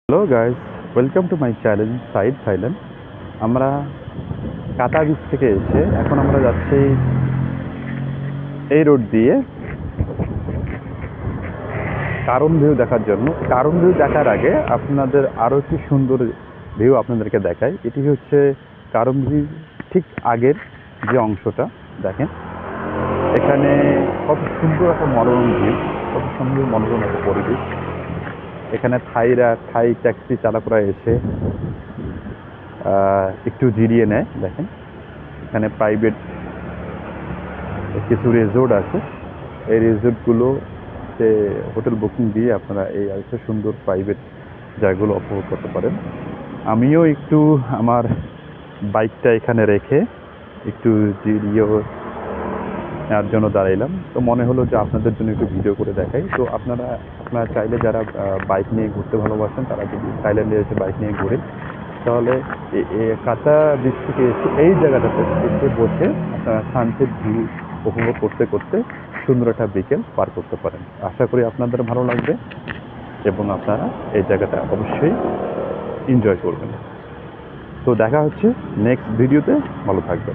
Hello guys, welcome to my channel side Thailand. আমরা কাতা beach থেকে এসে এখন আমরা যাচ্ছি এই রোড দিয়ে কারণ ভিউ দেখার জন্য। কারণ ভিউ দেখার আগে আপনাদের আরও একটি সুন্দর ভিউ আপনাদেরকে দেখাই। এটি হচ্ছে কারণ ভিউ ঠিক আগের যে অংশটা দেখেন, এখানে কত সুন্দর একটা মনোরম ভিউ, কত সুন্দর মনোরম একটা পরিবেশ। এখানে থাই ট্যাক্সি চালকরা এসে একটু জিরিয়ে নেয়। দেখেন এখানে প্রাইভেট কিছু রিসোর্ট আছে, এই রিসোর্টগুলোতে হোটেল বুকিং দিয়ে আপনারা এই এত সুন্দর প্রাইভেট জায়গাগুলো উপভোগ করতে পারেন। আমিও একটু আমার বাইকটা এখানে রেখে একটু জিরিয়ে নেওয়ার জন্য দাঁড়াইলাম। তো মনে হলো যে আপনাদের জন্য একটু ভিডিও করে দেখাই। তো আপনারা চাইলে যারা বাইক নিয়ে ঘুরতে ভালোবাসেন তারা যদি থাইল্যান্ডে এসে বাইক নিয়ে ঘুরে, তাহলে কাতা বিচ থেকে এসে এই জায়গাটাতে এসে বসে আপনারা সানসেট ভিউ উপভোগ করতে করতে সুন্দর একটা বিকেল পার করতে পারেন। আশা করি আপনাদের ভালো লাগবে এবং আপনারা এই জায়গাটা অবশ্যই এনজয় করবেন। তো দেখা হচ্ছে নেক্সট ভিডিওতে। ভালো থাকবেন।